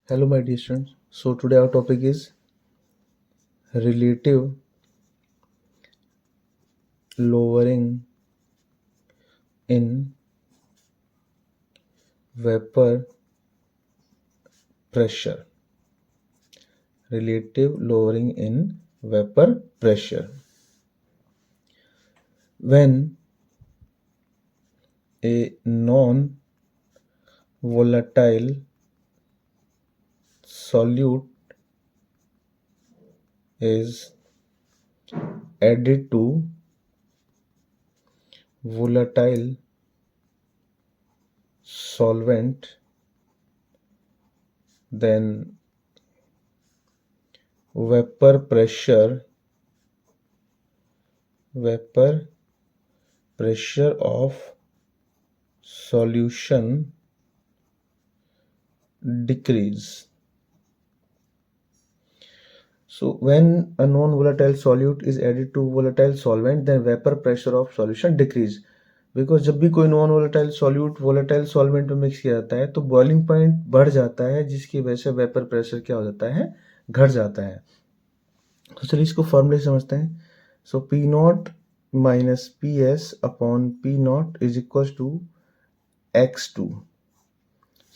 Hello, my dear students. So, today our topic is relative lowering in vapor pressure. Relative lowering in vapor pressure. When a non volatile solute is added to volatile solvent, then vapor pressure of solution decrease. So when a non-volatile solute is added to volatile solvent, then vapor pressure of solution decrease. Because जब भी कोई non volatile solute volatile solvent में mix किया जाता है तो boiling point बढ़ जाता है, जिसकी वजह से वेपर प्रेशर क्या हो जाता है, घट जाता है. तो चलिए इसको फॉर्मूले समझते हैं. So P not minus P S upon P not is equal to X two.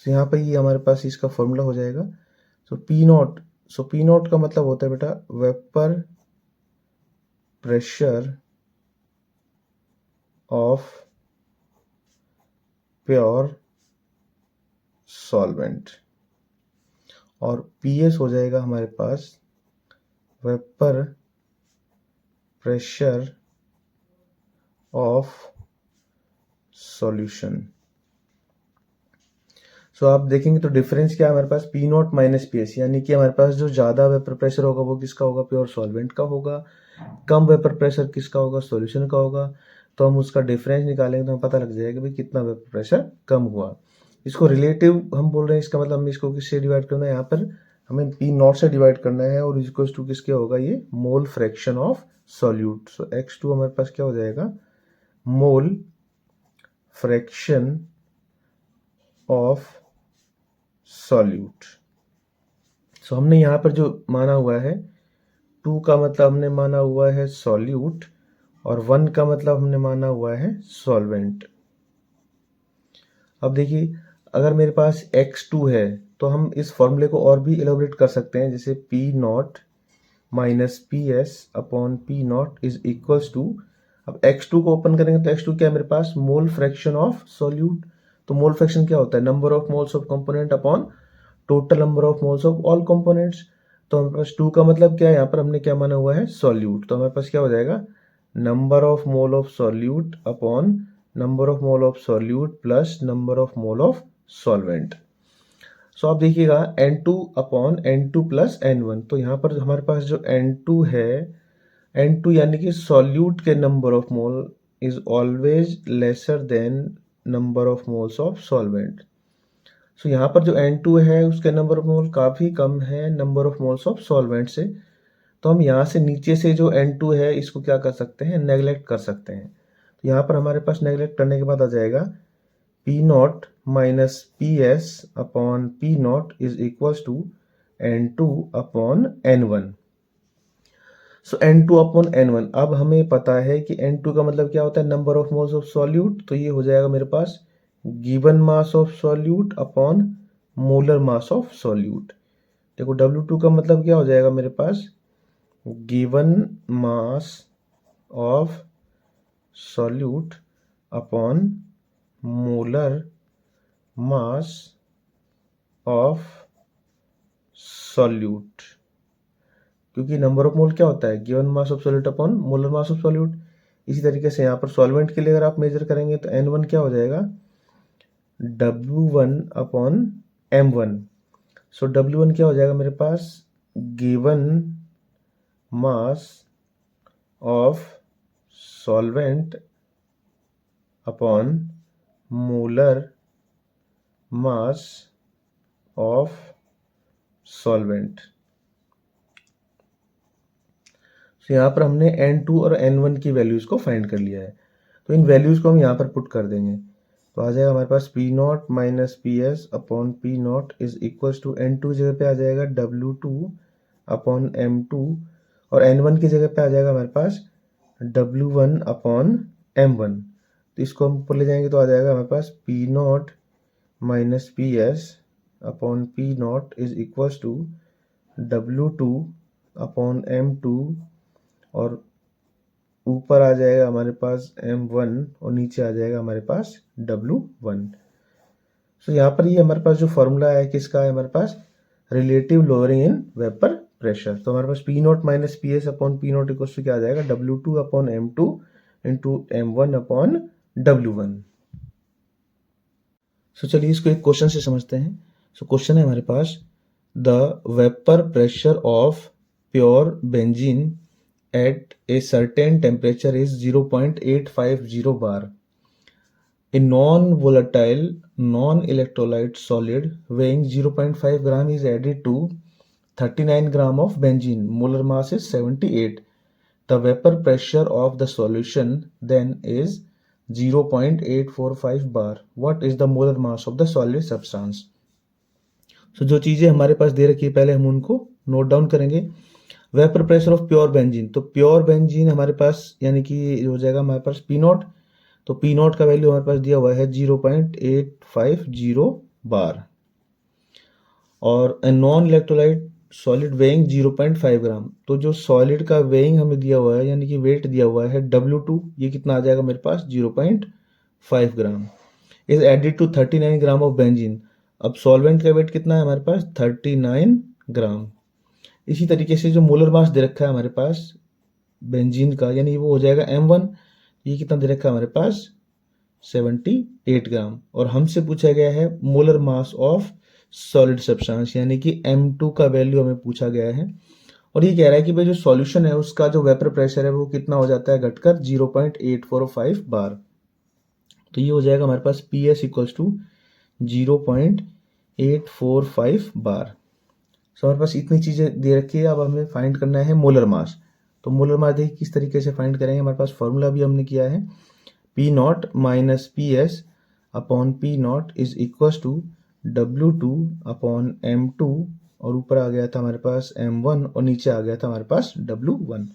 तो यहाँ पर ये हमारे पास इसका फॉर्मूला हो जाएगा. सो पी नॉट का मतलब होता है बेटा vapour pressure of pure solvent, और पीएस हो जाएगा हमारे पास vapour pressure of solution. So आप देखेंगे तो डिफरेंस क्या है हमारे पास, P not minus P S, यानी कि हमारे पास जो ज़्यादा वेपर प्रेशर होगा वो किसका होगा, प्योर सॉल्वेंट का होगा. कम वेपर प्रेशर किसका होगा, सॉल्यूशन का होगा. तो हम उसका डिफरेंस निकालेंगे तो हमें पता लग जाएगा भाई कितना वेपर प्रेशर कम हुआ. इसको रिलेटिव हम बोल रहे हैं, इसका मतलब हमें इसको किससे डिवाइड करना है, यहाँ पर हमें पी नॉट से डिवाइड करना है, और इक्वल्स टू किसके होगा, ये mole fraction of solute. So x2 हमारे पास क्या हो जाएगा, मोल फ्रैक्शन ऑफ सॉल्यूट. सो हमने यहाँ पर जो माना हुआ है 2 का मतलब हमने माना हुआ है सॉल्यूट, और 1 का मतलब हमने माना हुआ है सॉल्वेंट. अब देखिए अगर मेरे पास x2 है तो हम इस फॉर्मूले को और भी एलोबरेट कर सकते हैं, जैसे P not minus P S upon P not is equals to. अब x2 को ओपन करेंगे तो x2 क्या है मेरे पास, मोल फ्रैक्शन ऑफ सॉल्यूट. तो मोल फ्रैक्शन क्या होता है, number of moles of component upon total number of moles of all components. तो हमारे पास 2 का मतलब क्या है, यहाँ पर हमने क्या माना हुआ है, सॉल्यूट. तो हमारे पास क्या हो जाएगा, number of mole of solute upon number of mole of solute plus number of mole of solvent. So आप देखिएगा N2 upon N2 plus N1. तो यहाँ पर हमारे पास जो N2 है, N2 यानी कि सॉल्यूट के number of mole is always lesser than number of moles of solvent. So यहाँ पर जो N2 है उसके नंबर ऑफ मोल काफ़ी कम है number of moles of solvent से. तो हम यहाँ से नीचे से जो N2 है इसको क्या कर सकते हैं, नेगलेक्ट कर सकते हैं. तो यहाँ पर हमारे पास नेगलेक्ट करने के बाद आ जाएगा P not minus P S upon P not is equals to N2 upon N1. So N2 upon N1. अब हमें पता है कि N2 का मतलब क्या होता है, number of moles of solute. तो ये हो जाएगा मेरे पास given mass of solute upon molar mass of solute. देखो W2 का मतलब क्या हो जाएगा मेरे पास, given mass of solute upon molar mass of solute. क्योंकि नंबर ऑफ मोल क्या होता है, given mass of solute upon molar mass of solute. इसी तरीके से यहाँ पर सॉल्वेंट के लिए अगर आप मेजर करेंगे तो N1 क्या हो जाएगा, W1 अपॉन M1. सो W1 क्या हो जाएगा मेरे पास, given mass of solvent upon molar mass of solvent. तो यहाँ पर हमने N2 और N1 की वैल्यूज़ को फाइंड कर लिया है. तो इन वैल्यूज़ को हम यहाँ पर पुट कर देंगे. तो आ जाएगा हमारे पास P not minus P S upon P not is equals to N2 जगह पे आ जाएगा W2 अपॉन M2 और N1 की जगह पे आ जाएगा हमारे पास W1 अपॉन M1। तो इसको हम ऊपर ले जाएंगे तो आ जाएगा हमारे पास P not minus P S upon P not is equals to W2 upon M2 और ऊपर आ जाएगा हमारे पास M1 और नीचे आ जाएगा हमारे पास W1। सो यहाँ पर ये हमारे पास जो फॉर्मूला है किसका है हमारे पास relative lowering in vapour pressure. तो हमारे पास P not minus P S upon P not equal to क्या आ जाएगा W2 upon M2 into M1 upon W1। सो चलिए इसको एक क्वेश्चन से समझते हैं। सो क्वेश्चन है हमारे पास the vapour pressure of pure benzene at a certain temperature is 0.850 bar. A non-volatile, non-electrolyte solid weighing 0.5 gram is added to 39 gram of benzene. Molar mass is 78. The vapor pressure of the solution then is 0.845 bar. What is the molar mass of the solid substance? So जो चीज़ें हमारे पास दे रखी है पहले हम उनको note down करेंगे। Vapour pressure of pure benzene, तो प्योर बेंजीन हमारे पास यानी कि हो जाएगा हमारे पास पी नॉट। तो पी नॉट का वैल्यू हमारे पास दिया हुआ है 0.850 बार और नॉन इलेक्ट्रोलाइट सॉलिड वेइंग 0.5 ग्राम। तो जो सॉलिड का वेइंग हमें दिया हुआ है यानी कि वेट दिया हुआ है W2, ये कितना आ जाएगा मेरे पास 0.5 gram is added to 39 gram of benzene. अब सॉल्वेंट का वेट कितना है हमारे पास 39 ग्राम। इसी तरीके से जो मोलर मास दे रखा है हमारे पास बेंजीन का यानी वो हो जाएगा M1, ये कितना दे रखा है हमारे पास 78 ग्राम और हमसे पूछा गया है molar mass of solid substance यानी कि M2 का वैल्यू हमें पूछा गया है और ये कह रहा है कि भाई जो सॉल्यूशन है उसका जो वेपर प्रेशर है वो कितना हो जाता है घटकर 0.845 बार। तो ये हो जाएगा हमारे पास PS इक्वल्स टू 0.845 बार। सो हमारे पास इतनी चीज़ें दे रखी है। अब हमें फाइंड करना है मोलर मास। तो मोलर मास देखिए किस तरीके से फाइंड करेंगे। हमारे पास फॉर्मूला भी हमने किया है P not minus P S upon P not is equals to W2 upon M2 और ऊपर आ गया था हमारे पास M1 और नीचे आ गया था हमारे पास W1।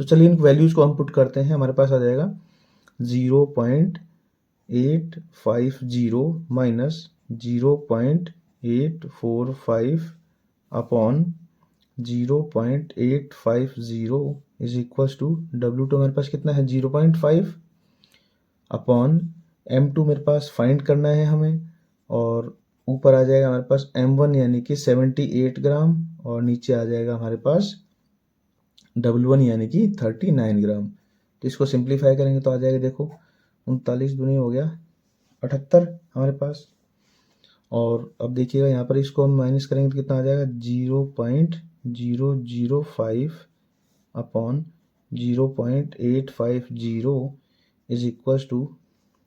तो चलिए इन वैल्यूज को हम पुट करते हैं। हमारे पास आ जाएगा 0.850 minus 0.845 upon 0.850 is equals to W2 हमारे पास कितना है 0.5 अपॉन M2 मेरे पास फाइंड करना है हमें और ऊपर आ जाएगा हमारे पास M1 यानी कि 78 ग्राम और नीचे आ जाएगा हमारे पास W1 यानी कि 39 ग्राम। तो इसको सिंप्लीफाई करेंगे तो आ जाएगा देखो 39 दूनी हो गया 78 हमारे पास और अब देखिएगा यहाँ पर इसको हम माइनस करेंगे तो कितना आ जाएगा 0.005 अपॉन 0.850 इज इक्वल्स टू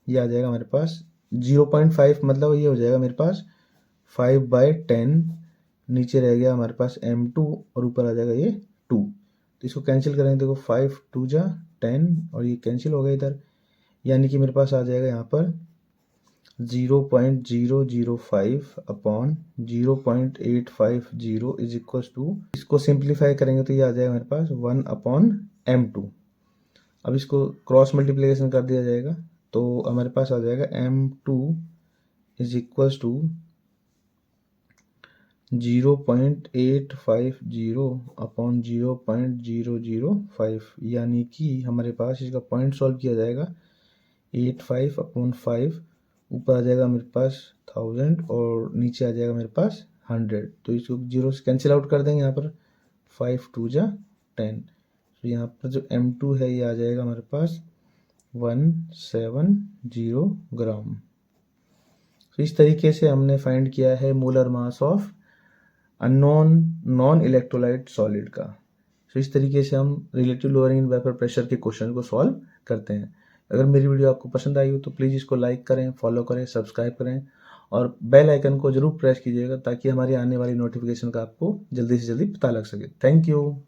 ये आ जाएगा हमारे पास 0.5 मतलब ये हो जाएगा मेरे पास 5/10 नीचे रह गया हमारे पास M2 और ऊपर आ जाएगा ये 2। तो इसको कैंसिल करेंगे देखो 5 2 जा 10 और ये कैंसिल हो गया इधर यानी कि मेरे पास आ जाएगा यहाँ पर 0.005 अपॉन 0.850 इज इक्वल्स टू इसको सिंप्लीफाई करेंगे तो ये आ जाएगा मेरे पास 1 अपॉन M2। अब इसको क्रॉस मल्टीप्लिकेशन कर दिया जाएगा तो हमारे पास आ जाएगा M2 is equals to 0.850 upon 0.005 यानी कि हमारे पास इसका पॉइंट सॉल्व किया जाएगा 85 अपॉन 5 ऊपर आ जाएगा मेरे पास 1000 और नीचे आ जाएगा मेरे पास 100। तो इसको जीरो से कैंसिल आउट कर देंगे यहाँ पर 5 2 जा 10। तो यहाँ पर जो M2 है ये आ जाएगा हमारे पास 170 ग्राम। तो इस तरीके से हमने फाइंड किया है molar mass of non electrolyte solid का। तो इस तरीके से हम relative lowering in vapour pressure के क्वेश्चन को सॉल्व करते हैं। अगर मेरी वीडियो आपको पसंद आई हो तो प्लीज़ इसको लाइक करें, फॉलो करें, सब्सक्राइब करें और बेल आइकन को जरूर प्रेस कीजिएगा ताकि हमारी आने वाली नोटिफिकेशन का आपको जल्दी से जल्दी पता लग सके। Thank you.